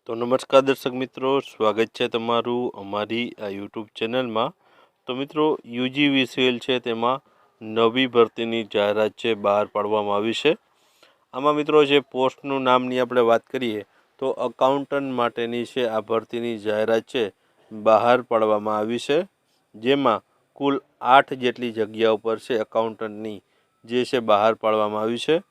તો નમસ્કાર દર્શક મિત્રો, સ્વાગત છે તમારું અમારી આ યુટ્યુબ ચેનલમાં। તો મિત્રો, યુજીવીસીએલ છે તેમાં નવી ભરતીની જાહેરાત છે બહાર પાડવામાં આવી છે। આમાં મિત્રો જે પોસ્ટનું નામની આપણે વાત કરીએ તો અકાઉન્ટન્ટ માટેની છે આ ભરતીની જાહેરાત છે બહાર પાડવામાં આવી છે, જેમાં કુલ 8 જેટલી જગ્યાઓ પર છે અકાઉન્ટન્ટની જે છે બહાર પાડવામાં આવી છે।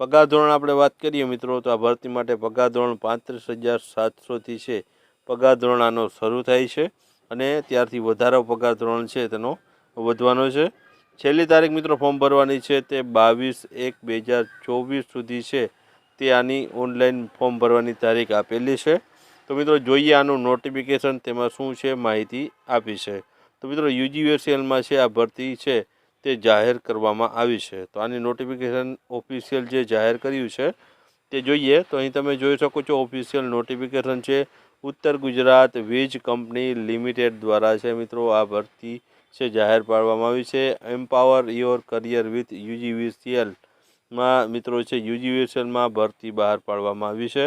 પગાર ધોરણ આપણે વાત કરીએ મિત્રો તો આ ભરતી માટે પગાર ધોરણ 35,700થી છે પગાર ધોરણ આનો શરૂ થાય છે અને ત્યારથી વધારો પગાર ધોરણ છે તેનો વધવાનો છે। છેલ્લી તારીખ મિત્રો ફોર્મ ભરવાની છે તે 22/1/2024 સુધી છે, તે આની ઓનલાઈન ફોર્મ ભરવાની તારીખ આપેલી છે। તો મિત્રો જોઈએ આનું નોટિફિકેશન તેમાં શું છે માહિતી આપી છે। તો મિત્રો યુજીવીસીએલમાં છે આ ભરતી છે તે જાહેર કરવામાં આવી છે। તો આની નોટિફિકેશન ઓફિશિયલ જે જાહેર કર્યું છે તે જોઈએ તો અહીં તમે જોઈ શકો છો ઓફિશિયલ નોટિફિકેશન છે ઉત્તર ગુજરાત વીજ કંપની લિમિટેડ દ્વારા છે મિત્રો આ ભરતી છે જાહેર પાડવામાં આવી છે। એમ્પાવર યોર કરિયર વિથ યુજીવીસીએલમાં મિત્રો છે યુજીવીસીએલમાં ભરતી બહાર પાડવામાં આવી છે,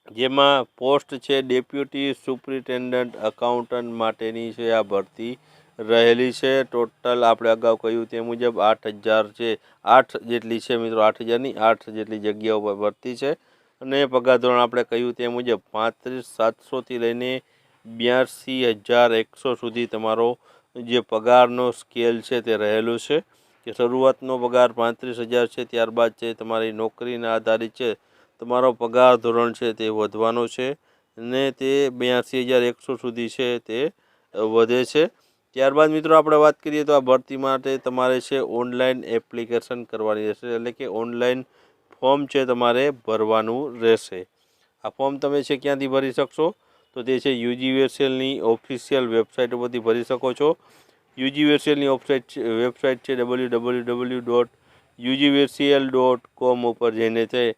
જેમાં પોસ્ટ છે ડેપ્યુટી સુપ્રિન્ટેન્ડન્ટ અકાઉન્ટન્ટ માટેની છે આ ભરતી રહેલી છે। ટોટલ આપણે અગાઉ કહ્યું તે મુજબ 8,000 છે, 8 જેટલી છે મિત્રો, 8,000ની 8 જેટલી જગ્યાઓ પર ભરતી છે અને પગાર ધોરણ આપણે કહ્યું તે મુજબ 35,700થી લઈને 82,100 સુધી તમારો જે પગારનો સ્કેલ છે તે રહેલું છે કે શરૂઆતનો પગાર 35,000 છે, ત્યારબાદ છે તમારી નોકરીના આધારિત છે તમારો પગાર ધોરણ છે તે વધવાનો છે અને તે 82,100 સુધી છે તે વધે છે। ત્યારબાદ મિત્રો આપણે વાત કરીએ તો આ ભરતી માટે તમારે છે ઓનલાઈન એપ્લિકેશન કરવાની રહેશે, એટલે કે ઓનલાઈન ફોર્મ છે તમારે ભરવાનું રહેશે। આ ફોર્મ તમે છે ક્યાંથી ભરી શકશો તો તે છે યુજીવીસીએલની ઓફિશિયલ વેબસાઇટ ઉપરથી ભરી શકો છો। યુજીવીસીએલની વેબસાઇટ છે www.ugvcl.com ઉપર જઈને છે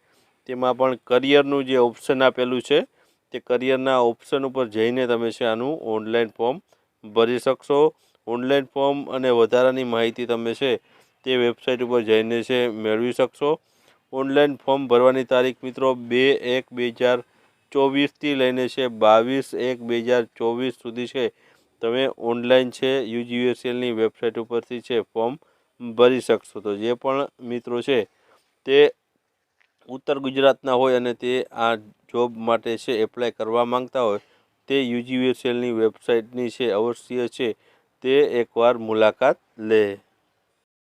તેમાં પણ કરિયરનું જે ઓપ્શન આપેલું છે તે કરિયરના ઓપ્શન ઉપર જઈને તમે છે આનું ઓનલાઈન ફોર્મ ભરી શકશો। ઓનલાઈન ફોર્મ અને વધારાની માહિતી તમે છે તે વેબસાઇટ ઉપર જઈને છે મેળવી શકશો। ઓનલાઈન ફોર્મ ભરવાની તારીખ મિત્રો 2/1/2024થી લઈને છે 22/1/2024 સુધી છે તમે ઓનલાઈન છે યુજીવીસીએલની વેબસાઇટ ઉપરથી છે ફોર્મ ભરી શકશો। તો જે પણ મિત્રો છે તે ઉત્તર ગુજરાતના હોય અને તે આ જોબ માટે છે એપ્લાય કરવા માંગતા હોય તે યુજીવીસીએલની વેબસાઇટની છે અવશ્ય છે તે એકવાર મુલાકાત લે।